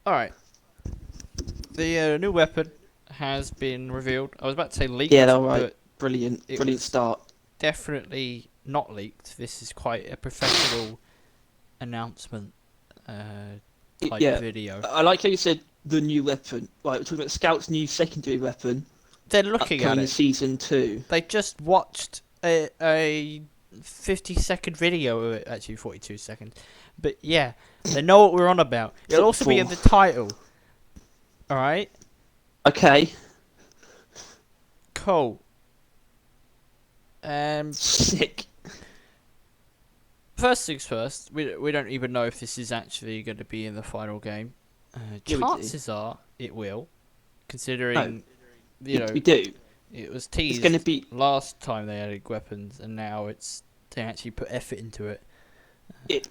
Alright. The new weapon has been revealed. I was about to say Yeah, leaked, all right. but Brilliant, it brilliant was start. definitely not leaked. This is quite a professional announcement type Yeah, video. I like how you said the new weapon. Like we're talking about Scout's new secondary weapon, They're looking at upcoming in it. season two. They just watched a 50-second video of it. Actually, 42 seconds. But yeah, they know what we're on about. It'll also be in Four. the title. Alright? Okay. Cool. Um, Sick. First things first, we don't even know if this is actually going to be in the final game. Yeah, we do. Chances are it will, No, considering you we know do. it was It's going to teased be. last time they added weapons, and now it's they actually put effort into it. It,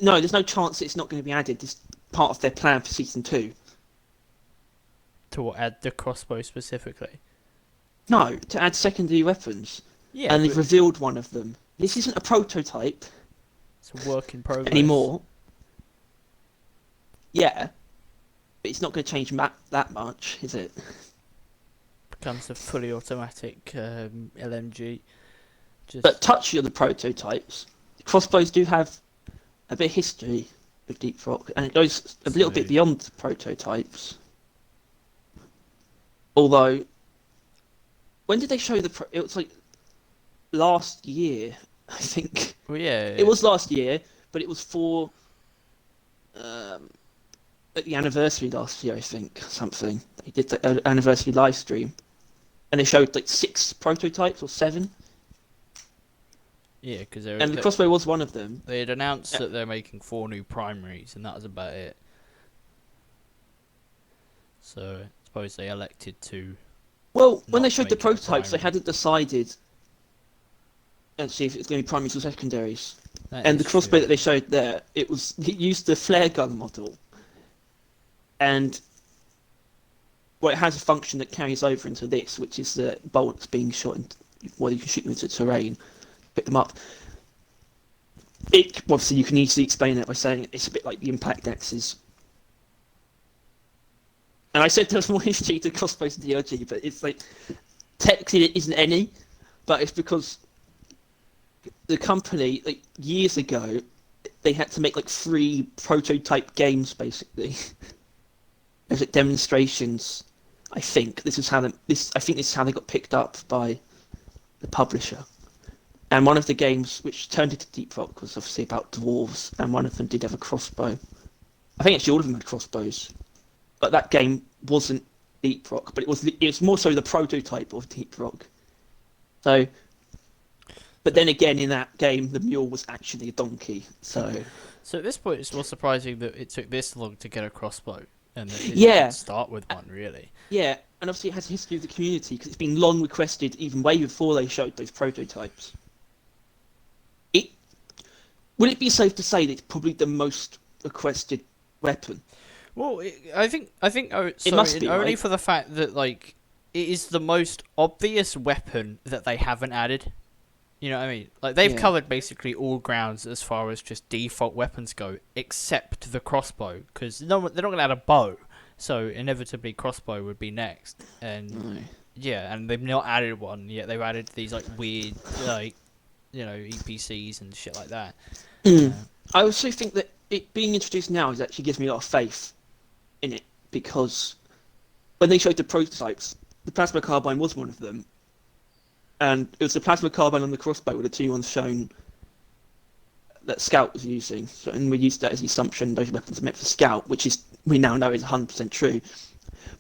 no, there's no chance it's not going to be added. It's part of their plan for season two. To add the crossbow specifically. No, to add secondary weapons, Yeah, and they've but revealed one of them. This isn't a prototype it's a work in progress. anymore. Yeah, but it's not going to change that much, is it? Becomes a fully automatic LMG. But Just touching on the prototypes, crossbows do have a bit of history with Deep Rock, and it goes a little bit so beyond the prototypes. Although, when did they show it was like last year, I think. well, yeah, It was last year, but it was for um, at the anniversary last year, I think, something. They did the anniversary live stream, and they showed like 6 prototypes or 7, yeah, because and the crossbow was one of them. they had announced Uh, that they're making 4 new primaries, and that was about it. So I suppose they elected to Well, when they not showed the make it a prototypes, they primary. hadn't decided and see if it's going to be primaries or secondaries. That And the is crossbow true. that they showed there, it used the flare gun model, and well, it has a function that carries over into this, which is the bolts being shot, and well, you can shoot them into terrain, pick them up. It obviously you can easily explain it by saying it's a bit like the impact axes. And I said there's more history to crossbows in DLG, but it's like technically it isn't any, but it's because the company like years ago they had to make like 3 prototype games basically as like demonstrations. I think this is how I think this is how they got picked up by the publisher. And one of the games which turned into Deep Rock was obviously about dwarves, and one of them did have a crossbow. I think actually all of them had crossbows, but that game wasn't Deep Rock, but it was more so the prototype of Deep Rock. So, but So, then again, in that game, the mule was actually a donkey. So, so at this point, it's more surprising that it took this long to get a crossbow, and that they didn't yeah, start with one really. yeah, and obviously it has a history of the community because it's been long requested, even way before they showed those prototypes. It would it be safe to say that it's probably the most requested weapon? Well, I think It so. must And be, only right? for the fact that like it is the most obvious weapon that they haven't added. You know what I mean? Like they've Yeah. covered basically all grounds as far as just default weapons go, except the crossbow, because they're not going to add a bow, so inevitably crossbow would be next. And No. yeah, and they've not added one yet. They've added these like weird like EPCs and shit like that. Mm. Uh, I also think that it being introduced now is actually gives me a lot of faith in it because when they showed the prototypes, the plasma carbine was one of them, and it was the plasma carbine and the crossbow were the 2 ones shown that Scout was using. So, and we used that as the assumption those weapons are meant for Scout, which is we now know is 100% true.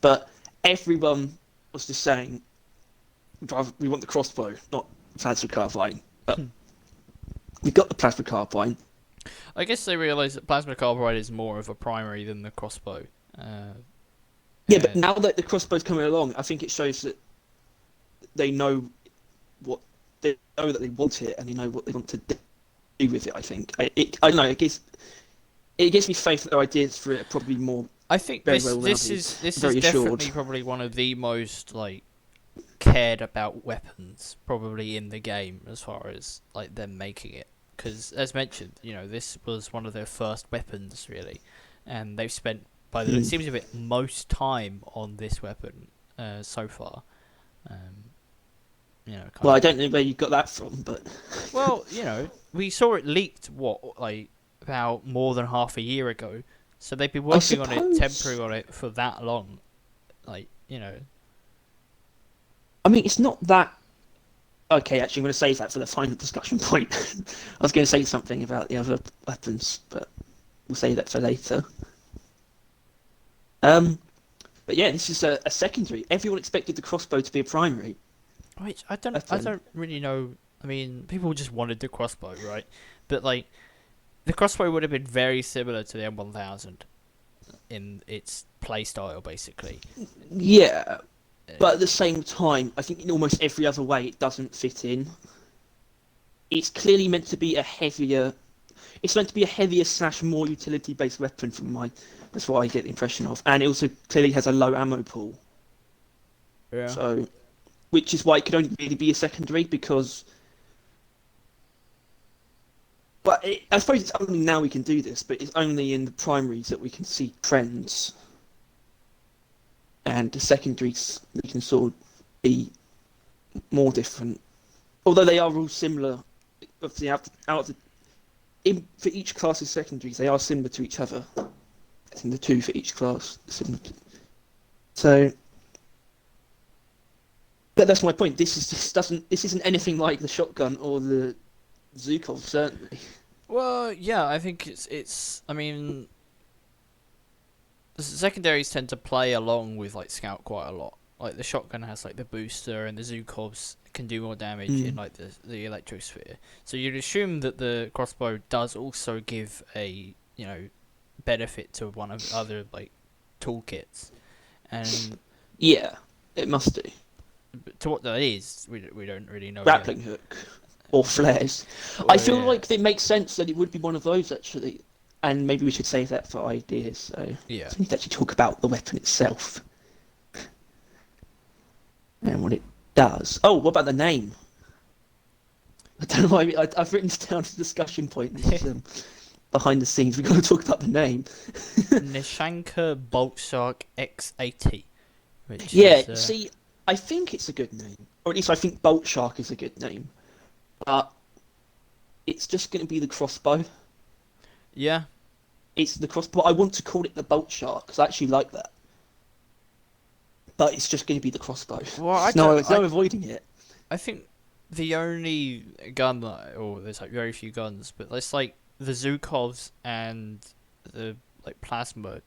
But everyone was just saying, we want the crossbow, not plasma carbine. But we got the plasma carbine. I guess they realise that plasma carbide is more of a primary than the crossbow. Uh, Yeah, but and now that the crossbow's coming along, I think it shows that they know what they know that they want it and they know what they want to do with it. I think I don't know. It gives me faith that their ideas for it are probably more I think very this well this rounded, is this is very assured. definitely probably one of the most like cared about weapons probably in the game as far as like them making it, because as mentioned, this was one of their first weapons really, and they've spent by the it seems to be most time on this weapon so far. You know, Well, I don't know where you got that from, but well, you know, we saw it leaked about more than half a year ago, so they've been working on it, temporary on it for that long. Like, you know, I mean, it's not that. Okay, actually, I'm going to save that for the final discussion point. I was going to say something about the other weapons, but we'll save that for later. But yeah, this is a secondary. Everyone expected the crossbow to be a primary. which I don't really know. I mean, people just wanted the crossbow, right? But like, the crossbow would have been very similar to the M1000 in its playstyle, basically. Yeah, but at the same time, I think in almost every other way, it doesn't fit in. It's clearly meant to be a heavier. It's meant to be a heavier / more utility-based weapon from my. That's what I get the impression of, and it also clearly has a low ammo pool. Yeah. So, which is why it could only really be a secondary because. But I suppose it's only now we can do this, but it's only in the primaries that we can see trends. And the secondaries, they can sort of be more different. Although they are all similar, obviously for each class of secondaries, they are similar to each other. I think the two for each class. So, but that's my point. This isn't anything like the shotgun or the Zukov, certainly. Well, yeah, I think it's. I mean, the secondaries tend to play along with like Scout quite a lot. Like the shotgun has like the booster, and the Zukovs can do more damage in like the electrosphere. So you'd assume that the crossbow does also give a benefit to one of the other like toolkits, and yeah, it must do. To what that is, we don't really know. Grappling hook or flares. Well, I feel like it makes sense that it would be one of those actually, and maybe we should save that for ideas. So yeah, we need to actually talk about the weapon itself and what it does. Oh, what about the name? I don't know why I've written this down as a discussion point. This is, behind the scenes, we've got to talk about the name. Nishanka Bolt Shark X80. See, I think it's a good name, or at least I think Bolt Shark is a good name, but it's just going to be the crossbow. Yeah, it's the crossbow. I want to call it the Bolt Shark because I actually like that, but it's just going to be the crossbow. Well, there's no avoiding it. I think the only gun there's like very few guns, but it's like the Zukovs and the like plasma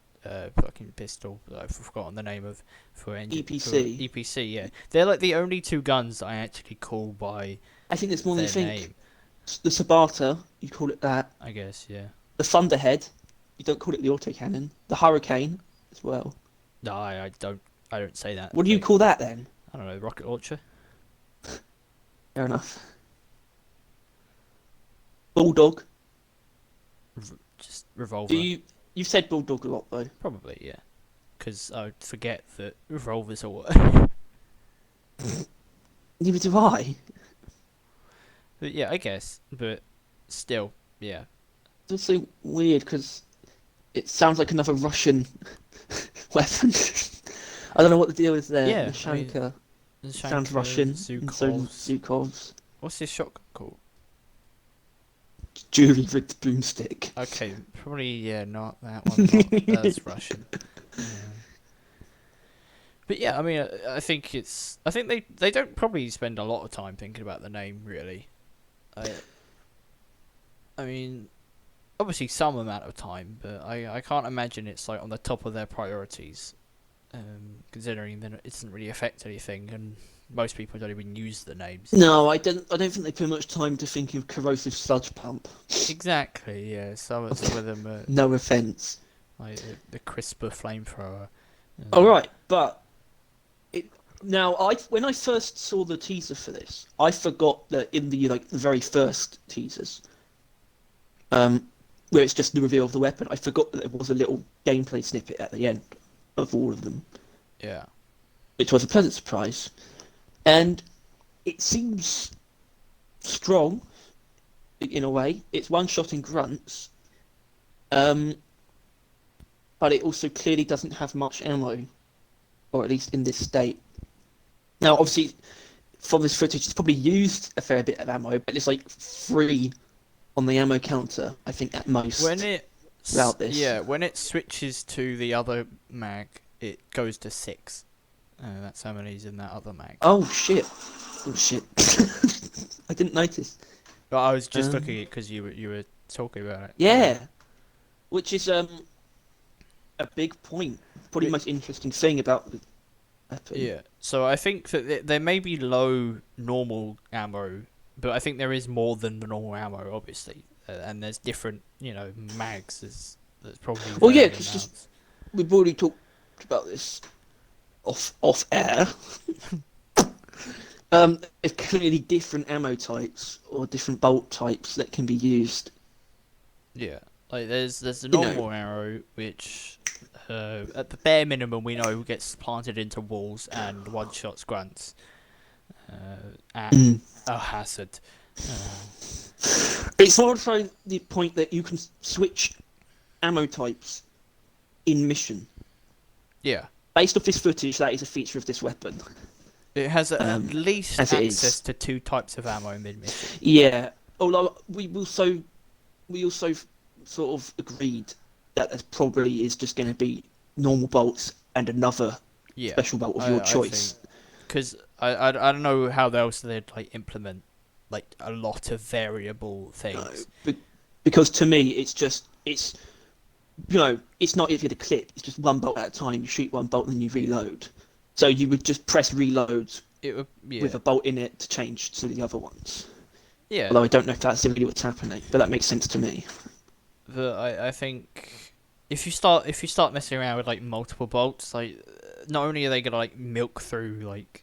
fucking pistol that I've forgotten the name of for engine. EPC. EPC, yeah. They're like the only two guns that I actually call by I think there's more than you think. name. The Sabata, you call it that. I guess, yeah. The Thunderhead, you don't call it the autocannon. The Hurricane as well. No, I don't say that. What do you call that then? I don't know, rocket launcher. Fair enough. Bulldog. Just revolver. You've said Bulldog a lot though. Probably, yeah. Because I would forget that revolvers are what. Neither do I. But yeah, I guess. But still, yeah. It's so weird because it sounds like another Russian weapon. I don't know what the deal is there. Yeah, Nishanka. Nishanka, Sounds Russian. Zukovs. Zukovs. What's this shotgun called? Jury rigged boomstick. Okay, probably not that one. That's Russian. Yeah. But yeah, I mean, I think they don't probably spend a lot of time thinking about the name really. I mean, obviously some amount of time, but I can't imagine it's like on the top of their priorities, considering that it doesn't really affect anything and most people don't even use the names. No, I don't think they put much time to thinking of corrosive sludge pump. Exactly, yeah. Some of them are no offence. like the crisper flamethrower. All right, but when I first saw the teaser for this, I forgot that in the the very first teasers, where it's just the reveal of the weapon, I forgot that there was a little gameplay snippet at the end of all of them. Yeah. Which was a pleasant surprise. And it seems strong, in a way. It's one shot in grunts. but it also clearly doesn't have much ammo, or at least in this state. Now, obviously, from this footage, it's probably used a fair bit of ammo, but it's like 3 on the ammo counter, I think, at most. Throughout this. Yeah, when it switches to the other mag, it goes to 6. That's how many's in that other mag. Oh shit! Oh shit! I didn't notice. But I was just looking at it because you were talking about it. Yeah, which is a big point. Probably the most interesting thing about the weapon. Yeah. So I think that there may be low normal ammo, but I think there is more than the normal ammo, obviously, and there's different, mags. There's probably. Well, yeah, varying because amounts. we've already talked about this off air. There's clearly different ammo types or different bolt types that can be used. Yeah. Like there's the normal arrow, which at the bare minimum we know gets planted into walls and one shots grunts. And a hazard. It's also the point that you can switch ammo types in mission. Yeah. Based off this footage, that is a feature of this weapon. It has at least as it access is. to 2 types of ammo mid-mission. Yeah, although we also sort of agreed that there probably is just going to be normal bolts and another special bolt of your choice. Because I don't know how else they'd like implement like a lot of variable things. No, because to me it's not if you had a clip. It's just one bolt at a time. You shoot one bolt and then you reload. So you would just press reload with a bolt in it to change to the other ones. Yeah. Although I don't know if that's really what's happening, but that makes sense to me. I think if you start messing around with like multiple bolts, like not only are they gonna like milk through like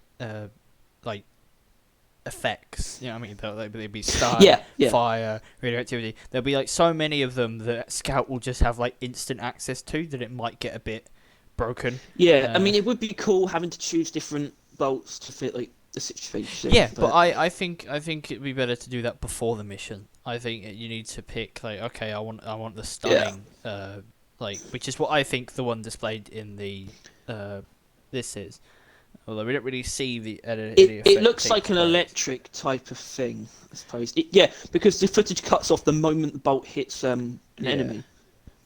effects, you know what I mean? They'll be stun, fire, radioactivity. There'll be like so many of them that Scout will just have like instant access to that it might get a bit broken. Yeah, I mean it would be cool having to choose different bolts to fit like the situation. Yeah, but I think it'd be better to do that before the mission. I think you need to pick like, okay, I want the stunning, which is what I think the one displayed in the this is. Although we don't really see the it looks like an electric type of thing, I suppose. Because the footage cuts off the moment the bolt hits an enemy,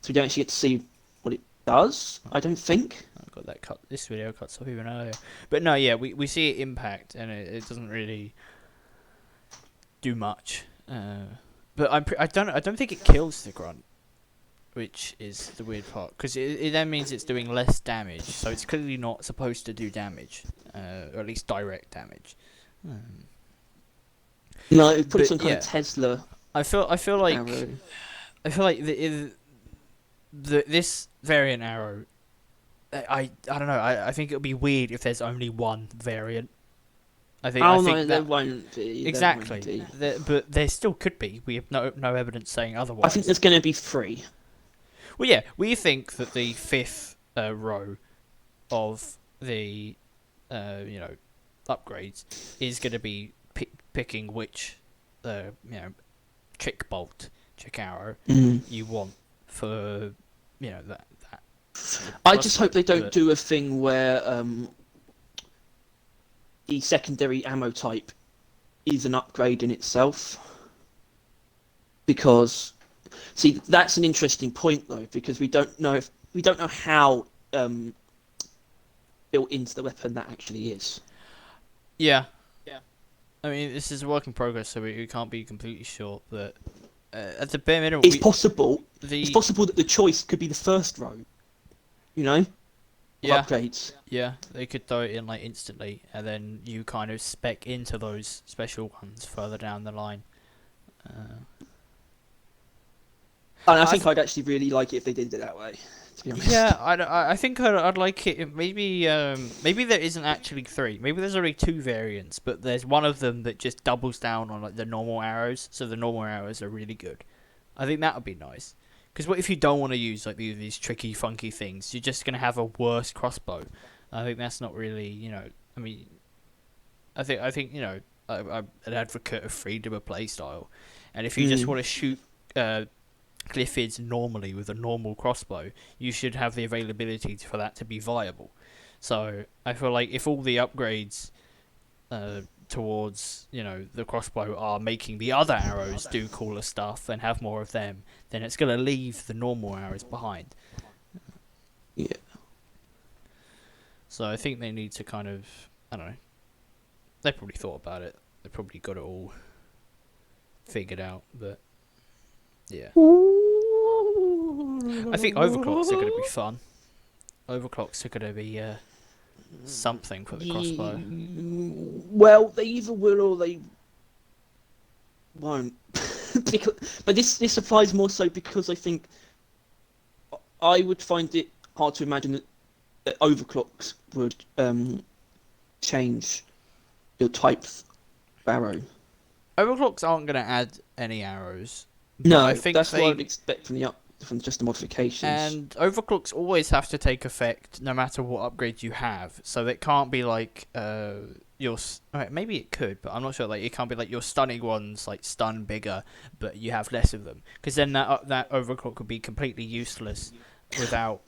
so we don't actually get to see what it does. I don't think. I've got that cut. This video cuts off even earlier, but no, yeah, we see it impact, and it doesn't really do much. But I don't think it kills the grunt, which is the weird part, because it then means it's doing less damage, so it's clearly not supposed to do damage, or at least direct damage. No, it put some kind of Tesla. I feel like arrow. I feel like this variant arrow. I don't know. I think it'll be weird if there's only one variant. I think there won't be. Exactly. But there still could be. We have no evidence saying otherwise. I think there's going to be 3. Well, yeah, we think that the 5th row of the upgrades is going to be picking which trick bolt, trick arrow you want for that. I just hope they don't do a thing where the secondary ammo type is an upgrade in itself, because that's an interesting point though, because we don't know how built into the weapon that actually is. Yeah. I mean, this is a work in progress, so we can't be completely sure. But at the bare minimum, it's possible. It's possible that the choice could be the first row. Upgrades. Yeah, they could throw it in like instantly, and then you kind of spec into those special ones further down the line. And I think I'd actually really like it if they did it that way, to be honest. Yeah, I think I'd like it. Maybe there isn't actually 3. Maybe there's only 2 variants, but there's one of them that just doubles down on like the normal arrows, so the normal arrows are really good. I think that would be nice. Because what if you don't want to use like these tricky, funky things? You're just gonna have a worse crossbow. I think that's not really, I mean, I think I'm an advocate of freedom of playstyle, and if you just want to shoot glyphids normally with a normal crossbow, you should have the availability for that to be viable. So I feel like if all the upgrades towards the crossbow are making the other arrows do cooler stuff and have more of them, then it's going to leave the normal arrows behind. Yeah. So I think they need to kind of, I don't know. They probably thought about it. They probably got it all figured out, but yeah. I think overclocks are going to be fun. Overclocks are going to be something for the crossbow. Well, they either will or they won't. But this applies more so because I think I would find it hard to imagine that overclocks would change your types of arrow. Overclocks aren't going to add any arrows. No, I think that's what I would expect from just the modifications. And overclocks always have to take effect no matter what upgrade you have. So it can't be like maybe it could, but I'm not sure. Like it can't be like your stunning ones like stun bigger, but you have less of them, because then that overclock would be completely useless without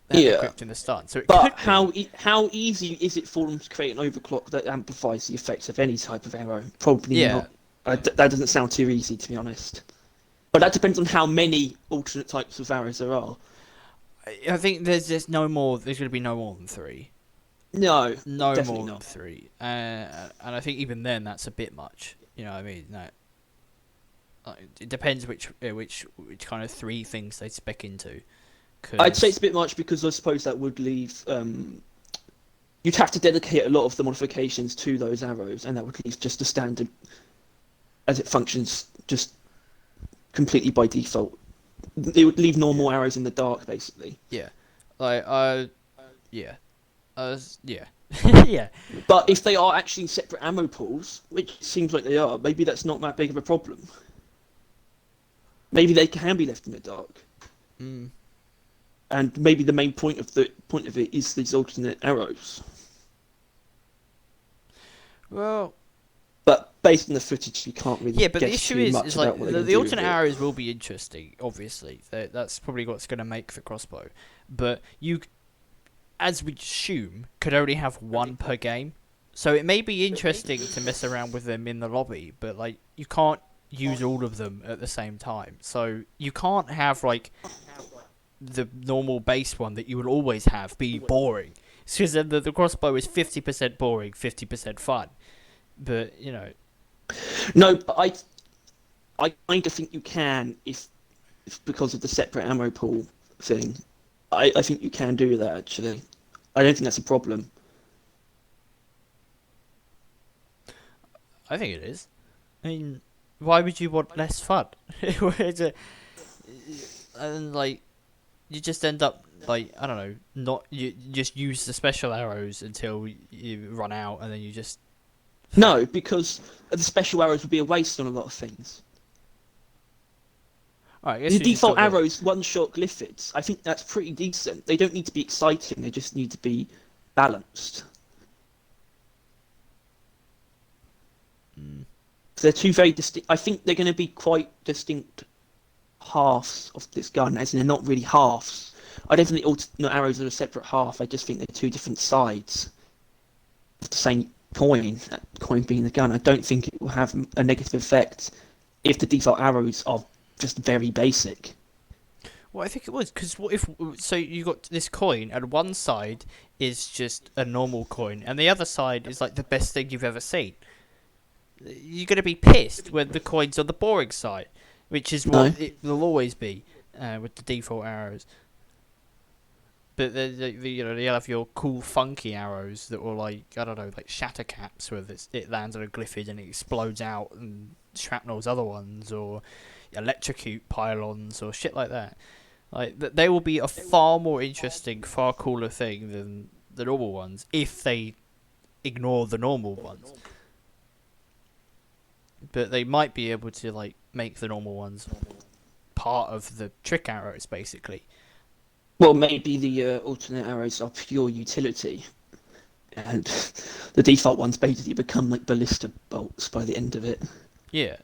equipping the stun. So how easy is it for them to create an overclock that amplifies the effects of any type of arrow? Probably not. That doesn't sound too easy, to be honest. But that depends on how many alternate types of arrows there are. I think there's just no more. There's going to be no more than 3. No more than not. 3. And I think even then that's a bit much. You know what I mean? It depends which kind of 3 things they spec into. I'd say it's a bit much because I suppose that would leave. You'd have to dedicate a lot of the modifications to those arrows, and that would leave just the standard as it functions just completely by default. It would leave normal arrows in the dark, basically. Yeah. Yeah. Yeah. But if they are actually separate ammo pools, which it seems like they are, maybe that's not that big of a problem. Maybe they can be left in the dark. Mm. And maybe the main point of it is these alternate arrows. Well, but based on the footage, you can't really. Yeah, but the issue is like the alternate arrows will be interesting. Obviously, that's probably what's going to make the crossbow. But you, as we assume, could only have 1 per game. So it may be interesting to mess around with them in the lobby, but like you can't use all of them at the same time. So you can't have like the normal base one that you will always have be boring. Because then the crossbow is 50% boring, 50% fun. But no, but I kind of think you can if because of the separate ammo pool thing. I think you can do that actually. I don't think that's a problem. I think it is. I mean, why would you want less fun? And like, you just end up like, I don't know, you just use the special arrows until you run out, and then you just. No, because the special arrows would be a waste on a lot of things. Right, the default arrows one-shot glyphids. I think that's pretty decent. They don't need to be exciting. They just need to be balanced. They're 2 very distinct. I think they're going to be quite distinct halves of this gun, as in they're not really halves. I don't think the alternate arrows are a separate half. I just think they're 2 different sides of the same coin. That coin being the gun. I don't think it will have a negative effect if the default arrows are just very basic. Well, I think it was, because what if you got this coin and one side is just a normal coin and the other side is like the best thing you've ever seen. You're going to be pissed when the coin's on the boring side, which is what it will always be with the default arrows. But you'll have your cool funky arrows that will like, I don't know, like shatter caps where it lands on a glyphid and it explodes out and shrapnels other ones, or electrocute pylons or shit like that. Like they will be a far more interesting, far cooler thing than the normal ones if they ignore the normal ones. But they might be able to like make the normal ones part of the trick arrows, basically. Well, maybe the alternate arrows are pure utility, and the default ones basically become like ballista bolts by the end of it. Yeah.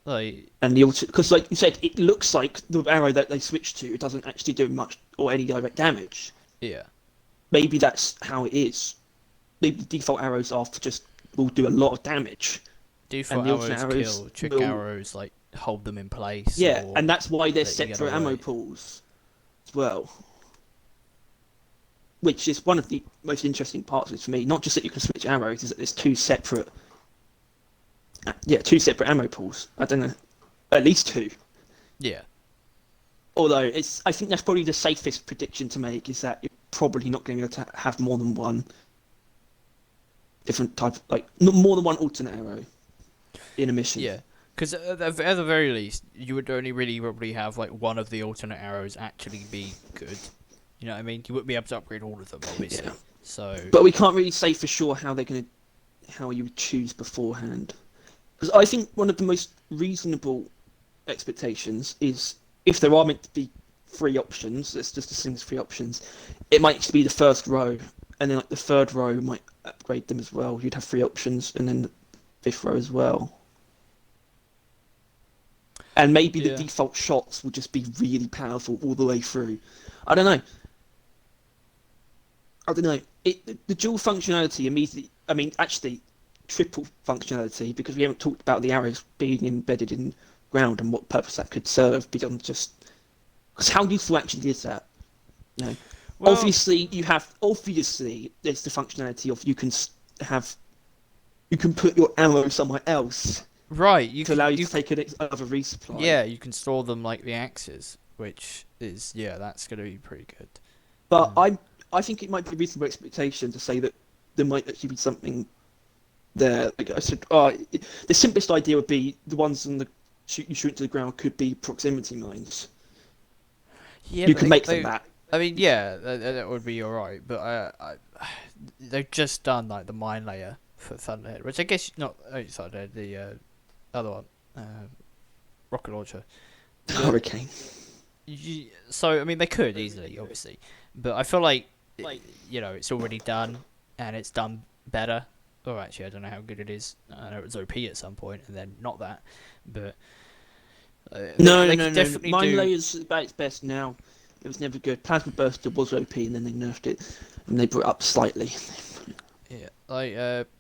Like, And because like you said, it looks like the arrow that they switched to, it doesn't actually do much or any direct damage. yeah, Maybe that's how it is. Maybe the default arrows are for just will do a lot of damage, and default the alternate arrows arrows kill, trick will, arrows like hold them in place yeah, or and that's why there's let you get separate ammo away. pools as well, which is one of the most interesting parts of it for me. Not just that you can switch arrows, is that there's two separate ammo pools. I don't know, at least two. Yeah, Although I think that's probably the safest prediction to make is that you're probably not going to be able to have more than one different type, like more than one alternate arrow in a mission. yeah. Because at the very least, you would only really probably have like one of the alternate arrows actually be good. You know what I mean? You wouldn't be able to upgrade all of them, obviously. Yeah. So, But we can't really say for sure how you would choose beforehand. Because I think one of the most reasonable expectations is if there are meant to be three options, let's just assume there's three options, it might be the first row, and then like the third row might upgrade them as well. You'd have three options, and then the fifth row as well. And maybe the yeah. default shots will just be really powerful all the way through. I don't know. I don't know. The dual functionality immediately. I mean, actually, triple functionality because we haven't talked about the arrows being embedded in ground and what purpose that could serve beyond just. Because how useful actually is that? You know, Well, obviously there's the functionality of you can put your ammo somewhere else right. You to can allow you you to take another resupply. yeah, you can store them like the axes, which is yeah, that's gonna be pretty good. But Um, I think it might be a reasonable expectation to say that there might actually be something there. Like I said, the simplest idea would be the ones on the you shoot to the ground could be proximity mines. yeah, You but can make them that. I mean, yeah, that would be alright, but they've just done like the mine layer for Thunderhead, which I guess not Thunderhead, the other one, rocket launcher. But Hurricane. so I mean, they could easily, obviously, but I feel like you know it's already done and it's done better. Or actually, I don't know how good it is. I know it was OP at some point and then not that, but they could No. definitely Mine do. layer's about its best now. It was never good. Plasma Burster was OP, and then they nerfed it, and they brought it up slightly. Yeah, like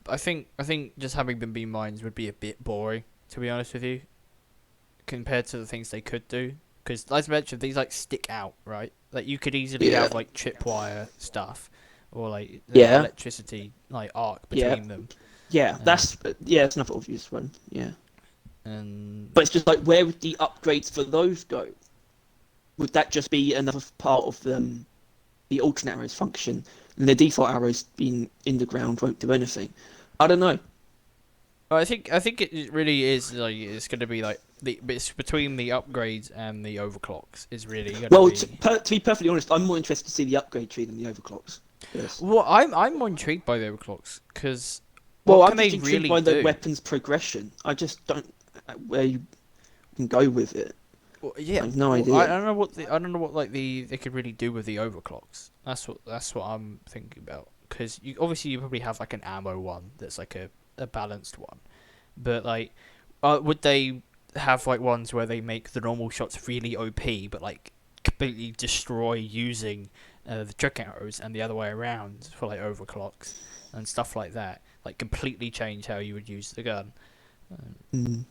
I think just having them be mines would be a bit boring, to be honest with you, compared to the things they could do. Because, as mentioned, these like stick out, right? Like you could easily Yeah. have like tripwire stuff, or like the Yeah. electricity like arc Yeah. between them, Yeah, uh, that's another obvious one. Yeah. and But it's just like, where would the upgrades for those go? Would that just be another part of the alternate arrows function, and the default arrows being in the ground won't do anything? I don't know. I think it really is like it's gonna be like it's between the upgrades and the overclocks is really gonna Well, be. to be perfectly honest, I'm more interested to see the upgrade tree than the overclocks. Yes. Well, I'm more intrigued by the overclocks because Well, what I'm can they just intrigued really by the do? weapons progression. I just don't where you can go with it. Well, yeah, I have no well, idea. I don't know what like they could really do with the overclocks. That's what I'm thinking about. Because you obviously you probably have like an ammo one that's like a balanced one, but like, would they have like ones where they make the normal shots really OP, but like completely destroy using the trick arrows and the other way around for like overclocks and stuff like that? Like completely change how you would use the gun Mm.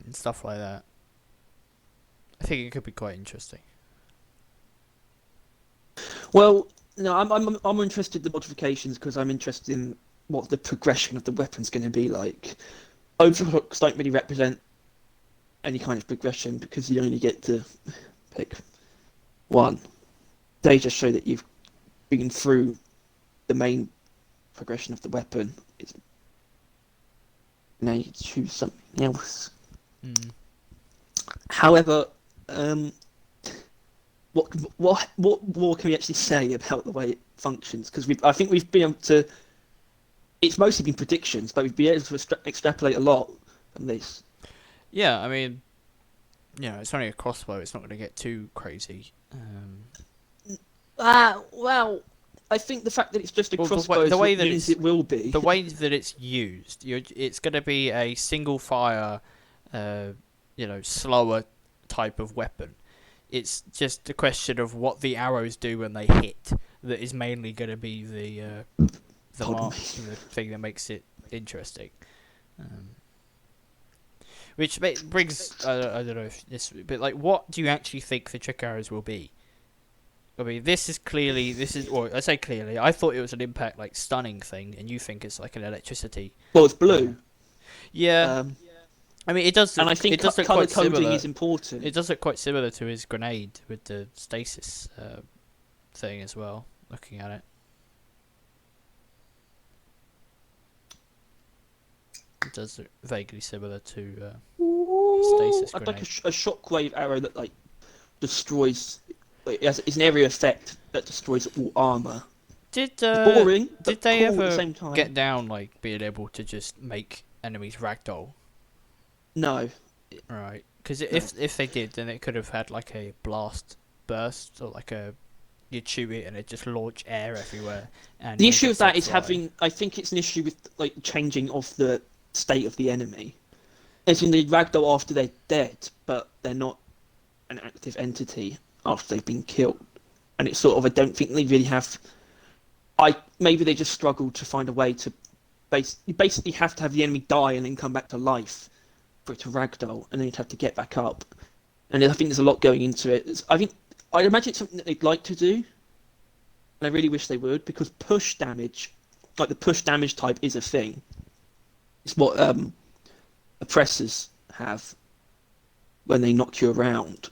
and stuff like that. I think it could be quite interesting. Well, no, I'm interested in the modifications because I'm interested in what the progression of the weapon's going to be like. Overclocks don't really represent any kind of progression because you only get to pick one. They just show that you've been through the main progression of the weapon. Now you choose something else. Mm. However, what more can we actually say about the way it functions? Because I think we've been able to. It's mostly been predictions, but we've been able to extrapolate a lot from this. Yeah, I mean, you know, it's only a crossbow. It's not going to get too crazy. Well, I think the fact that it's just a Well, crossbow the way that means it's it will be. the way that it's used, it's going to be a single fire slower type of weapon. It's just a question of what the arrows do when they hit that is mainly going to be the thing that makes it interesting. Which brings I don't know if this, but like, what do you actually think the trick arrows will be? I mean, I say clearly. I thought it was an impact like stunning thing, and you think it's like an electricity. Well, it's blue. Yeah, I mean, it does. And I think it does look color quite coding similar. is important. It does look quite similar to his grenade with the stasis thing as well. Looking at it. It does look vaguely similar to stasis I'd grenade. like a shockwave arrow that like destroys. Like, it's an area effect that destroys all armor. Did Boring, but did they cool at the ever same time. get down like being able to just make enemies ragdoll? No. Right, because if they did, then it could have had like a blast burst or like you chew it and it just launch air everywhere. And The issue of that is I think it's an issue with like changing of the state of the enemy. As in, they ragdoll after they're dead, but they're not an active entity after they've been killed. And it's sort of, I don't think they really have. Maybe they just struggle to find a way to. You basically have to have the enemy die and then come back to life for it to ragdoll, and then you'd have to get back up. And I think there's a lot going into it. I'd imagine it's something that they'd like to do, and I really wish they would, because push damage, like the push damage type, is a thing. It's what oppressors have when they knock you around.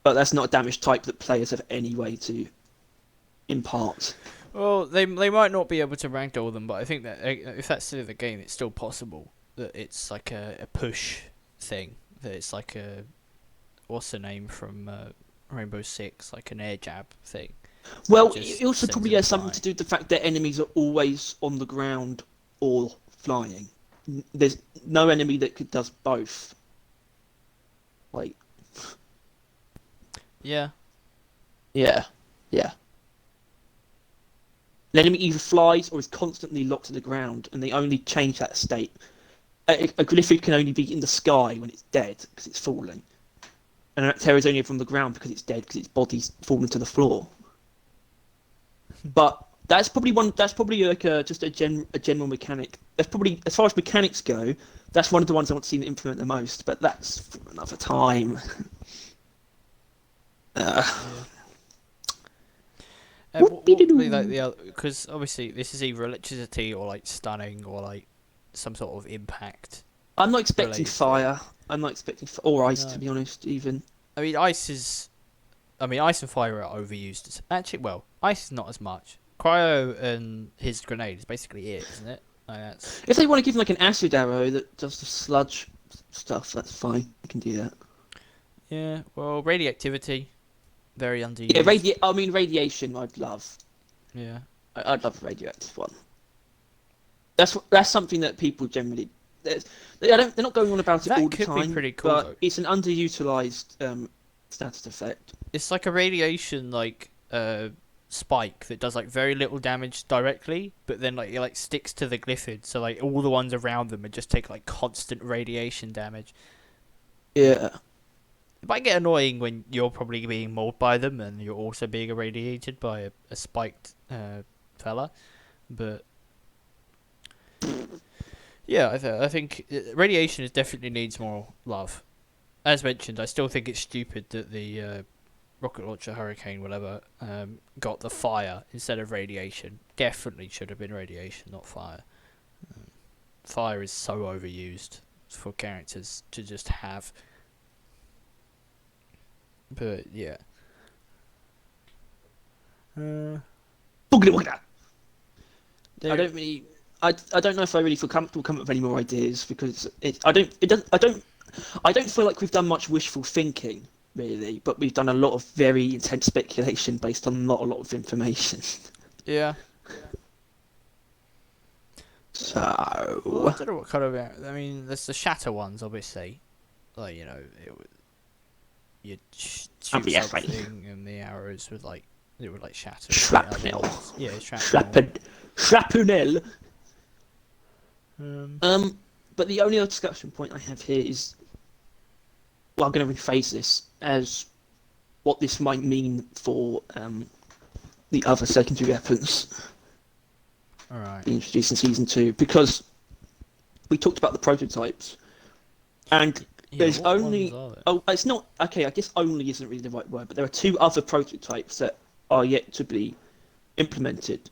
But that's not a damage type that players have any way to impart. Well, they might not be able to ragdoll them, but I think that if that's still the game, it's still possible that it's like a push thing. That it's like what's the name from Rainbow Six, like an air jab thing. Well, it also probably has something to do with the fact that enemies are always on the ground or flying. There's no enemy that does both. Like. Yeah. Yeah. The enemy either flies or is constantly locked to the ground, and they only change that state. A Glyphid can only be in the sky when it's dead because it's falling, and an Actera is only from the ground because it's dead because its body's fallen to the floor. But that's probably like just a general mechanic. That's probably, as far as mechanics go, that's one of the ones I want to see them implement the most. But that's for another time. What would be like the other? Because obviously this is either electricity or like stunning or like some sort of impact. I'm not expecting fire. I'm not expecting or ice, to be honest. Even. I mean, ice and fire are overused. Actually, well, ice is not as much. Cryo and his grenade is basically it, isn't it? Like if they want to give him like an acid arrow that does the sludge stuff, that's fine. You can do that. Yeah. Well, radioactivity. Very underused. Yeah, radiation. I'd love. Yeah, I'd love a radioactive one. That's something that people generally. They're not going on about it all the time. That could be pretty cool, but though. It's an underutilized status effect. It's like a radiation spike that does like very little damage directly, but then like it like sticks to the Glyphid, so like all the ones around them would just take like constant radiation damage. Yeah. It might get annoying when you're probably being mauled by them and you're also being irradiated by a spiked fella. But yeah, I think radiation definitely needs more love. As mentioned, I still think it's stupid that the rocket launcher, Hurricane, whatever, got the fire instead of radiation. Definitely should have been radiation, not fire. Fire is so overused for characters to just have. But yeah. I don't really. I don't know if I really feel comfortable coming up with any more ideas because I don't feel like we've done much wishful thinking really, but we've done a lot of very intense speculation based on not a lot of information. Yeah. So. Well, I don't know what kind of. I mean, there's the shatter ones, obviously. Like you'd shoot something and the arrows would shatter. Shrapnel. Yeah, shrapnel. Shrapnel. But the only other discussion point I have here is well, I'm going to rephrase this as what this might mean for the other secondary weapons All right. being introduced in season 2, because we talked about the prototypes, and Yeah, there's what only ones are there? oh, it's not okay. I guess only isn't really the right word, but there are 2 other prototypes that are yet to be implemented.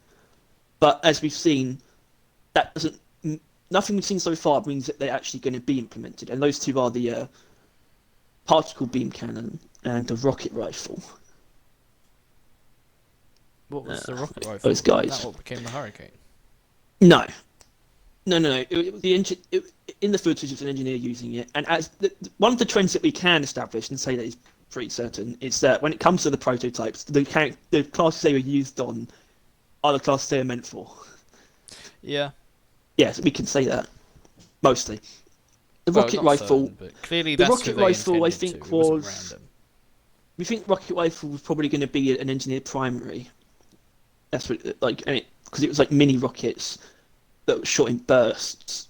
But as we've seen, that doesn't. Nothing we've seen so far means that they're actually going to be implemented, and those 2 are the particle beam cannon and the rocket rifle. What was the rocket rifle? Those guys. Is that what became the Hurricane? No, no. In the footage, it's an engineer using it, and as one of the trends that we can establish and say that is pretty certain is that when it comes to the prototypes, the classes they were used on are the classes they are meant for. Yeah. Yes, we can say that mostly. The Well, rocket not rifle. certain, but clearly The that's rocket who they rifle, I intended think, to. It wasn't was. random. We think rocket rifle was probably going to be an engineered primary. That's what because it was like mini rockets that were shot in bursts.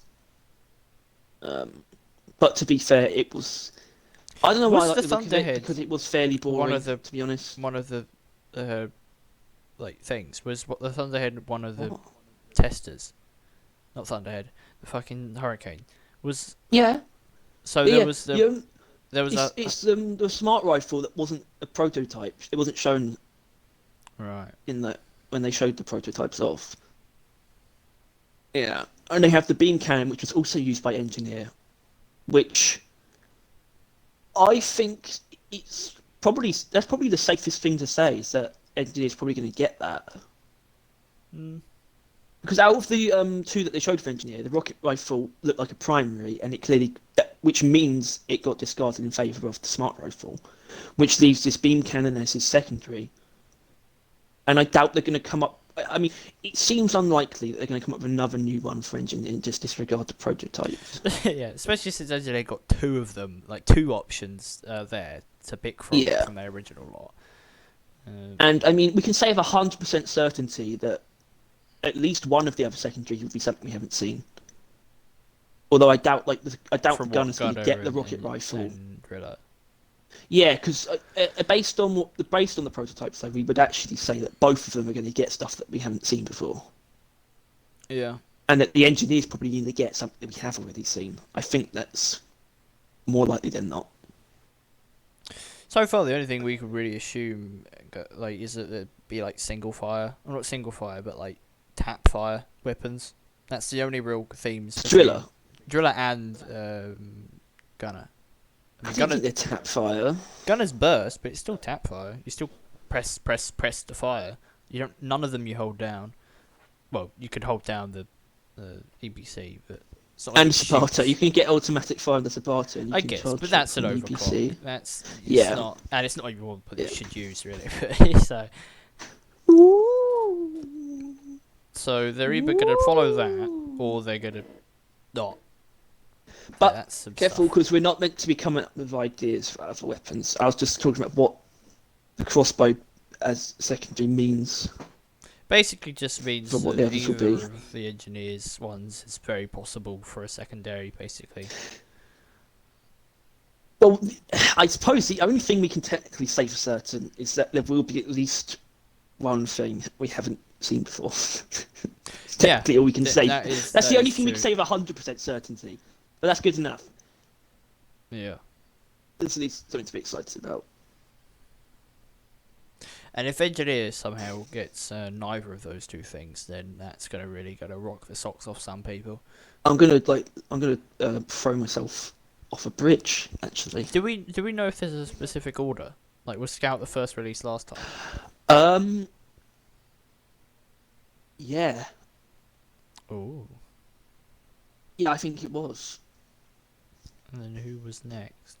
But to be fair, it was. I don't know why I Was like the the look of it, Thunderhead because it was fairly boring. the- to be honest. One of the like things was what the Thunderhead. One of the What? testers, not Thunderhead, the fucking Hurricane was. Yeah. So But there yeah, was the you know, there was it's the smart rifle that wasn't a prototype. It wasn't shown right. in the when they showed the prototypes of. Yeah, and they have the beam cannon, which was also used by Engineer, which I think that's probably the safest thing to say is that Engineer's probably going to get that. Mm. Because out of the 2 that they showed for Engineer, the rocket rifle looked like a primary, and it clearly, which means it got discarded in favour of the smart rifle, which leaves this beam cannon as his secondary. And I doubt they're going to come up. I mean, it seems unlikely that they're going to come up with another new one for Engineer and just disregard the prototypes. Yeah, especially since Engineer got 2 of them, like 2 options there to pick from Yeah. from their original lot. And I mean, we can say with 100% certainty that at least one of the other secondaries will be something we haven't seen. Although I doubt, the from gunner's going to get the and- rocket and- rifle. and Driller. Yeah, because based on the prototypes, though, we would actually say that both of them are going to get stuff that we haven't seen before, Yeah. and that the engineers probably going to get something that we have already seen. I think that's more likely than not. So far, the only thing we could really assume, like, is that it'd be like single fire, or not single fire, but like tap fire weapons. That's the only real themes. Driller. Driller and Gunner. I don't think they're tap fire. Gunner's burst, but it's still tap fire. You still press to fire. You don't. None of them you hold down. Well, you could hold down the EBC, but it's not like And it Zapata. shoots. You can get automatic fire on the Zapata. And you I can guess, charge but that's it an from overclock. EPC. That's Yeah. Not, and it's not even one that you Yeah. should use really. so. So they're either going to follow that, or they're going to not. But that's some careful, stuff. because we're not meant to be coming up with ideas for other weapons. I was just talking about what the crossbow as secondary means. Basically, just means For what that the others will either be. of the engineers ones is very possible for a secondary. Basically, Well, I suppose the only thing we can technically say for certain is that there will be at least one thing we haven't seen before. It's technically all we can say. That's that the only is thing we true. can say with 100% certainty. But that's good enough. Yeah. There's at least something to be excited about. And if engineer somehow gets neither of those 2 things, then that's gonna rock the socks off some people. I'm gonna throw myself off a bridge. Actually. Do we know if there's a specific order? Like, was Scout the first release last time? Yeah. Oh. Yeah, I think it was. And then who was next?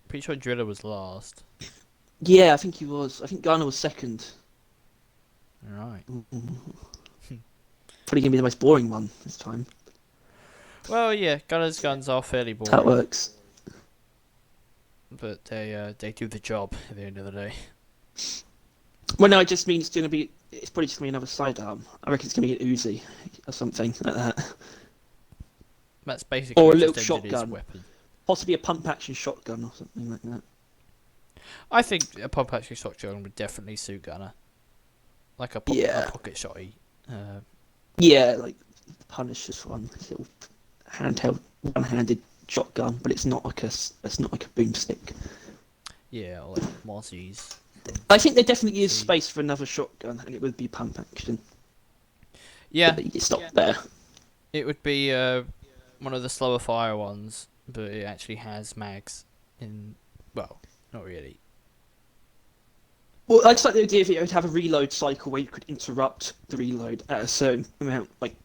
Pretty sure Driller was last. Yeah, I think he was. I think Ghana was second. Right. Probably gonna be the most boring one this time. Well, yeah, Gunner's guns are fairly That's how it boring, works. but they do the job at the end of the day. Well, no, it just means it's probably just gonna be another sidearm. I reckon it's gonna be an Uzi or something like that. That's basically Or a just little Engineer's shotgun. weapon. possibly a pump action shotgun or something like that. I think a pump action shotgun would definitely suit Gunner, like a Yeah. pocket shotty. Yeah, like the Punisher's one, little handheld, one-handed shotgun, but it's not like a boomstick. Yeah, or like Mozzie's. I think there definitely is space for another shotgun, and it would be pump action. Yeah, But you stop there. it would be one of the slower fire ones, but it actually has mags. Well, not really. Well, I just like the idea that it would have a reload cycle where you could interrupt the reload at a certain amount, like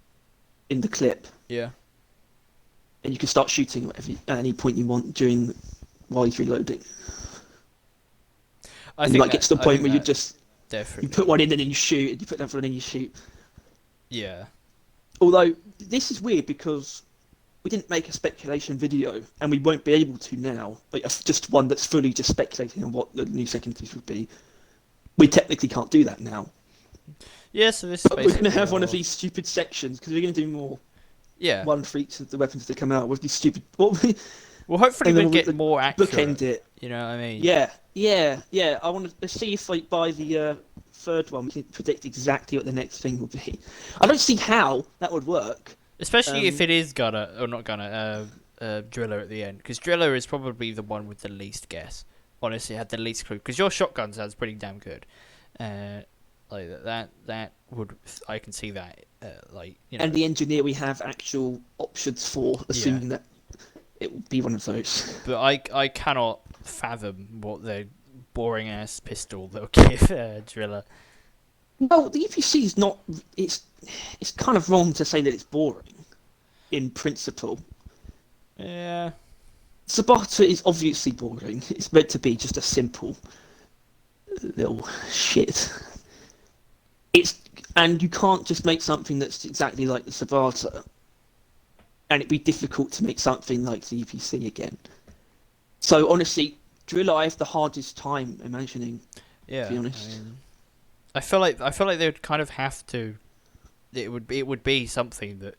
in the clip, Yeah. and you can start shooting at any point you want while he's reloading. I and think you might get to the point where you definitely put one in and then you shoot, and you put another one in and you shoot. Yeah. Although this is weird because we didn't make a speculation video, and we won't be able to now. Like just one that's fully just speculating on what the new secondaries would be. We technically can't do that now. Yeah, so this. But we're going to have one of these stupid sections because we're going to do more. Yeah. One for each of the weapons that come out with these stupid. Well, hopefully we'll get more accurate. Bookend it. You know what I mean? Yeah. I want to see if, like, by the third one, we can predict exactly what the next thing will be. I don't see how that would work. Especially if it is Gunner, or not Gunner, Driller at the end. Because Driller is probably the one with the least guess. Honestly, had the least clue. Because your shotgun sounds pretty damn good. Like that would, I can see that. Like, you know. And the engineer we have actual options for, assuming that it will be one of those. But I cannot fathom what the boring ass pistol they'll give Driller. Well, the EPC is not. It's kind of wrong to say that it's boring, in principle. Yeah. Sabata is obviously boring. It's meant to be just a simple little shit. And you can't just make something that's exactly like the Sabata, and it'd be difficult to make something like the EPC again. So honestly, Driller, I have the hardest time imagining. Yeah. To be honest. I feel like they would kind of have to. It would be something that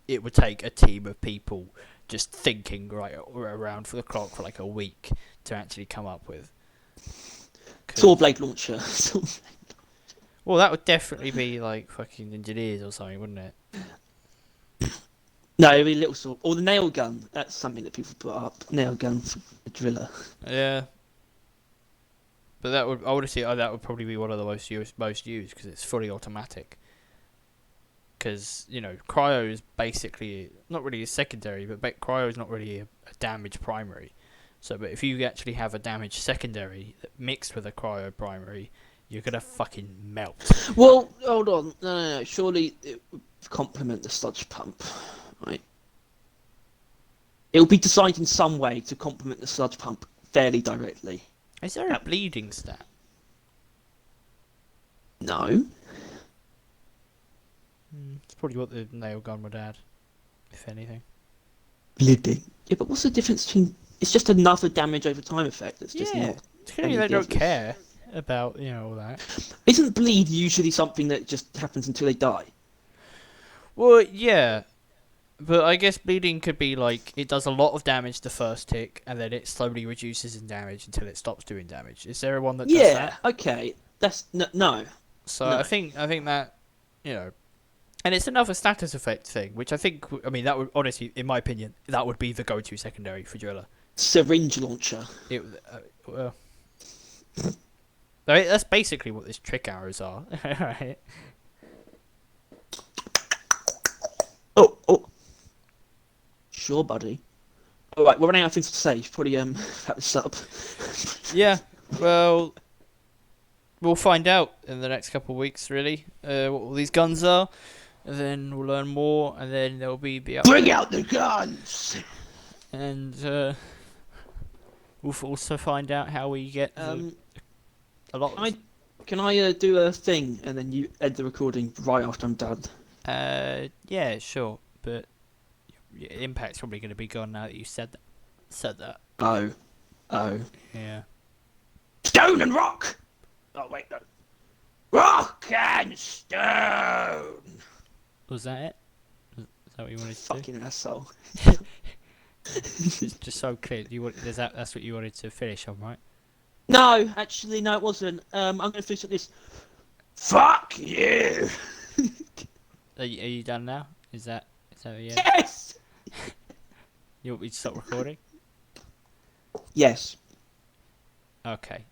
it would take a team of people just thinking right around for the clock for like a week to actually come up with. Saw blade launcher. Well, that would definitely be like fucking engineers or something, wouldn't it? No, it'd be a little sword. Or the nail gun. That's something that people put up. Nail gun for a Driller. Yeah. But that would probably be one of the most used because it's fully automatic. Because, you know, cryo is basically not really a secondary, but cryo is not really a damage primary. So, but if you actually have a damage secondary mixed with a cryo primary, you're gonna fucking melt. Well, hold on. No. Surely it would complement the sludge pump, right? It will be designed in some way to complement the sludge pump fairly directly. Is there a bleeding stat? No. It's probably what the nail gun would add, if anything. Bleeding. Yeah, but what's the difference between? It's just another damage over time effect. That's just not. Clearly they don't care about all that. Isn't bleed usually something that just happens until they die? Well, yeah, but I guess bleeding could be like it does a lot of damage the first tick, and then it slowly reduces in damage until it stops doing damage. Is there one that does that? Yeah. Okay. That's no. So No. I think that and it's another status effect thing, which that would honestly, in my opinion, that would be the go-to secondary for Driller. Syringe launcher. Well, that's basically what these trick arrows are, right? Oh. Sure, buddy. All right, we're running out of things to say. You should probably wrap this up. Yeah. Well, we'll find out in the next couple of weeks, really, what all these guns are, and then we'll learn more, and then there'll be the Bring out the guns. And we'll also find out how we get a lot. Can I do a thing and then you end the recording right after I'm done? Yeah, sure, but your impact's probably going to be gone now that you said that. Oh. Yeah. Stone and rock. Oh wait, no. Rock and stone. Was that it? Is that what you wanted to do? Fucking asshole. Just so clear. That's what you wanted to finish on, right? No, actually, no, it wasn't. I'm going to finish at this. Fuck you! Are you done now? Is that the end? Yes! You want me to stop recording? Yes. Okay.